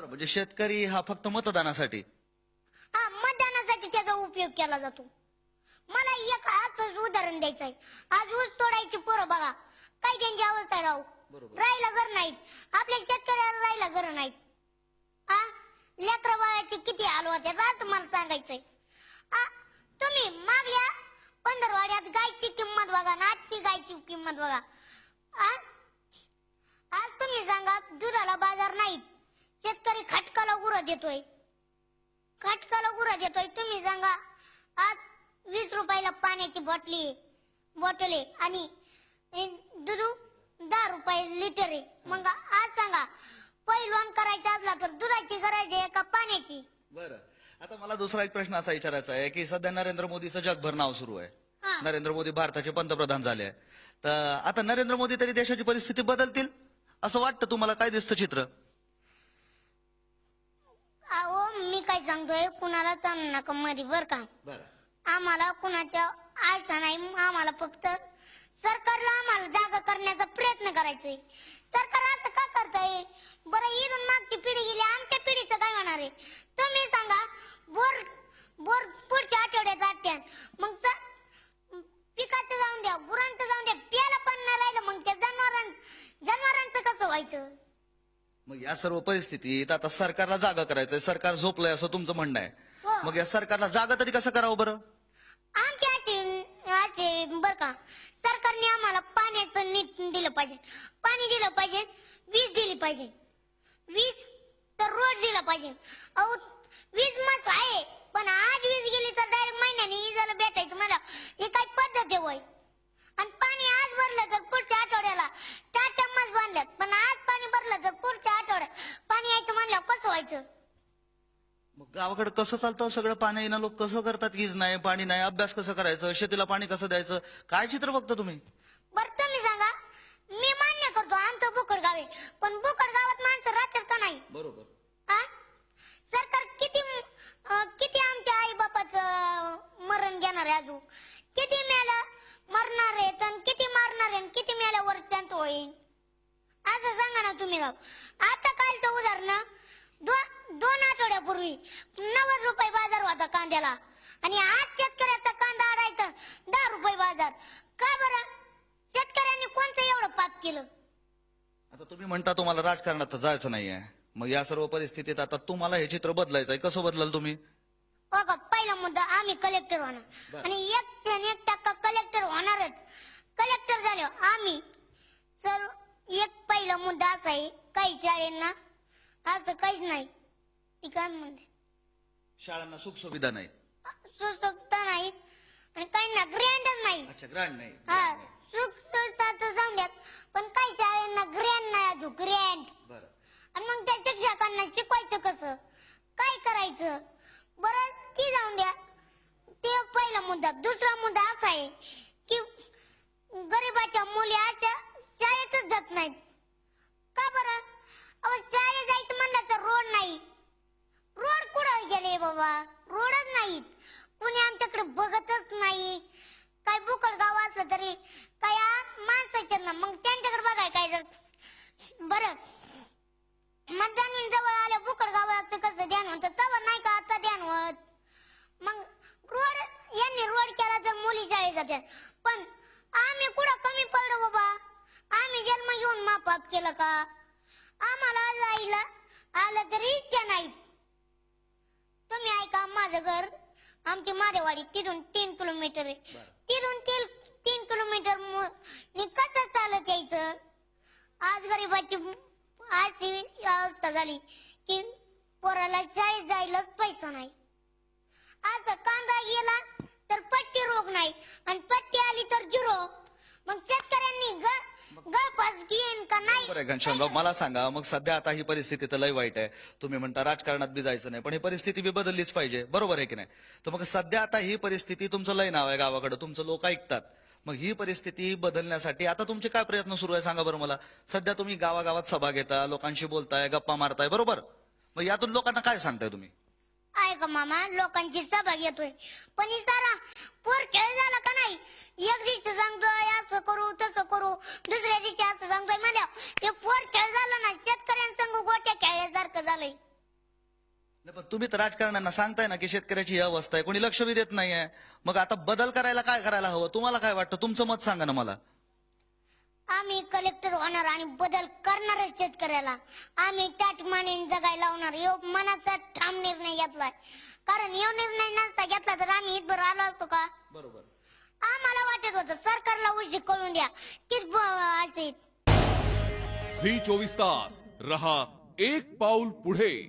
बरं, म्हणजे शेतकरी हा फक्त मतदानासाठी. हा, मतदानासाठी त्याचा उपयोग केला जातो. मला एक आजच उदाहरण द्यायचं आहे. आज ऊस तोडायची पोरं बघा, काय त्यांची अवस्था आहे राहू. राहायला घर नाहीत, आपल्या शेतकऱ्याला राहायला घर नाहीत. हा, लेकरा बाळाचे किती हाल होतात असं मला सांगायचंय. तुम्ही मागल्या पंधरवाड्यात गायची किंमत बघा ना आजची गायची किंमत बघा. आज तुम्ही सांगा, दुधाला बाजार नाहीत, शेतकरी खटकाला गुरं देतोय, खटकाला गुरं देतोय. तुम्ही सांगा, आज 20 रुपयाला पाण्याची बॉटल आहे आणि दूध 10 रुपये लिटर आहे. मग आज सांगा, पैलवान करायचं असला तर दुधाची गरज आहे का पाण्याची? बरं, आता मला दुसरा एक प्रश्न असा विचारायचा आहे की सध्या नरेंद्र मोदीचं जगभर नाव सुरू आहे. नरेंद्र मोदी भारताचे पंतप्रधान झाले आहे. तर आता नरेंद्र मोदी तरी देशाची परिस्थिती बदलतील असं वाटतं तुम्हाला? काय दिसतं चित्र? अहो, मी काय सांगतोय, कुणाला चालू नका मध्ये बर का. आम्हाला कुणाच्या आशा नाही, आम्हाला फक्त सरकारला आम्हाला जागा करण्याचा प्रयत्न करायचंय. सरकार असं का करताय बरं? इथून मागची पिढी गेली, आमच्या पिढीचं काय होणार आहे तुम्ही सांगा. बोर बोर पुढच्या आठवड्यात आत्या, मग पिकाचं जाऊन द्या, गुरांचं जाऊन द्या, प्यायला पण नाही राहिलं, मग त्या जनावरांचं कसं व्हायचं? मग या सर्व परिस्थितीत आता सरकारला जागा करायचंय, सरकार झोपलंय असं तुमचं म्हणणं आहे. मग या सरकारला जागा तरी कसं करावं बरं? आमच्या बर का, सरकारने आम्हाला पाण्याचं नीट दिलं पाहिजे, पाणी दिलं पाहिजे, वीज दिली पाहिजे. वीज तर रोज दिला पाहिजे. अहो, वीज मस्त आहे, पण आज वीज गेली तर डायरेक्ट महिन्याने इजाला भेटायचं मला, ही काय पद्धत आहे वय? आणि पाणी आज भरलं तर पुढच्या आठवड्याला टाट्या मस्त बांधल्यात, पण आज पाणी भरलं तर पुढच्या आठवड्यात पाणी यायचं म्हणल्यावर कसं व्हायचं? मग गावाकडे कसं चालतं सगळं? पाणी येणं, लोक कसं करतात? वीज नाही, पाणी नाही, अभ्यास कसं करायचं, शेतीला पाणी कसं द्यायचं, काय चित्र बघता तुम्ही? बरं तुम्ही सांगा, मी मान्य करतो आमचं बोकड गाव आहे, पण बोकड गावात माणसं राहतात का नाही? बरोबर. सरकार किती आमच्या आई बापाचं मरण घेणार आहे, अजून किती मेला मरणार आहेत आणि किती मारणार आहे, किती मेल्यावर शांत होईल असं सांगा ना तुम्ही राव. आता कालचं उदाहरण, 2 आठवड्यापूर्वी 90 रुपये बाजार होता कांद्याला आणि आज शेतकऱ्याचा कांदा आडायचा 10 रुपये बाजार. का बरं? शेतकऱ्यांनी कोणतं एवढं पाप केलं? आता तुम्ही म्हणता तुम्हाला राजकारणात जायचं नाहीये, मग या सर्व परिस्थितीत आता तुम्हाला हे चित्र बदलायचंय, कसं बदलाल तुम्ही? बघा, पहिला मुद्दा, आम्ही कलेक्टर होणार आणि 1% कलेक्टर होणारच. कलेक्टर झाले आम्ही. सर, एक पहिला मुद्दा असा आहे, काही शाळेंना असं काहीच नाही. ती काय म्हणते, शाळांना सुख सुविधा नाही, सुखसुविधा नाही आणि काही ना ग्रँडच नाही. अच्छा, ग्रँड नाही. हा, सुख सुविधा तर जाऊन द्या, पण काही शाळेंना ग्रँड नाही, अजून ग्रँड. बरं, आणि मग त्या शिक्षकांना शिकवायचं कसं, काय करायचं? बरं, ती जाऊन द्या, ते पहिला मुद्दा. दुसरा मुद्दा असा आहे की गरीबाच्या मुली आज शाळेतच जात नाहीत. का बरं? अहो, शाळेत जायचं म्हणलं तर रोड नाही. रोड कुठं गेले बाबा? रोडच नाहीत. कुणी आमच्याकडे बघतच नाही. काय बुकड गाव असलं तरी काय माणसाच्या ना, मग त्यांच्याकडे बघाय काय जर बरं मतदान जवळ आल्या बुकड गावाचं कसं ध्यान होतं, तेव्हा नाही का आता ध्यान होत. मग रोड यांनी रोड केला तर मुली शाळेत जातात, पण आम्ही कुठं कमी पडलो बाबा? आम्ही जन्म घेऊन मापाप केलं का? आम्हाला जायला आलं तरी इच्छा नाही. तुम्ही ऐका, माझं घर आमची मादेवाडी तिथून 3 किलोमीटर आहे. तिथून 3 किलोमीटर कसं चालत यायचं? आज गरीबाची अशी अवस्था झाली की पोराला शाळेत जायलाच पैसा नाही. आज कांदा गेला तर पट्टी रोग नाही आणि पट्टी आली तर झिरो. मग शेतकऱ्यांनी गळपास घेईन का नाही? बरोबर आहे घनश्यामराव, मला सांगा, मग सध्या आता ही परिस्थिती तर लय वाईट आहे. तुम्ही म्हणता राजकारणात बी जायचं नाही, पण ही परिस्थिती बी बदललीच पाहिजे, बरोबर आहे की नाही? तर मग सध्या आता ही परिस्थिती, तुमचं लय नाव आहे गावाकडे, तुमचं लोक ऐकतात, मग ही परिस्थिती बदलण्यासाठी आता तुमचे काय प्रयत्न सुरू आहे सांगा बरं मला. सध्या तुम्ही गावागावात सभा घेता, लोकांशी बोलताय, गप्पा मारताय, बरोबर? मग यातून लोकांना काय सांगताय तुम्ही? ऐका मामा, लोकांची सभा घेतोय, पण ही सारा पोर खेळ झाला का नाही? एक दिवशी सांगतोय असं करू तसं करू, दुसऱ्या दिवशी असं सांगतोय, म्हणजे ते पोर खेळ झालं ना, शेतकऱ्यांसंग गोट्या खेळल्यासारखं झालंय. नाही, पण तुम्ही तर राजकारण्यांना सांगताय ना की शेतकऱ्याची ही अवस्था आहे, कोणी लक्ष बी देत नाहीये. मग आता बदल करायला काय करायला हवं? तुम्हाला काय वाटतं? तुमचं मत सांगा ना मला. आम्ही कलेक्टर होणार आणि बदल करणार शेतकऱ्याला. आम्ही त्याच मानेने जगायला लावणार. ह्यो मनाचा ठाम निर्णय घेतलाय. कारण ह्यो निर्णय नसता घेतला तर आम्ही इथभर आलो असतो का? बरोबर. आम्हाला वाटत होतं सरकारला उशीर करून द्या तीच असे. झी 24 तास रहा एक पाऊल पुढे.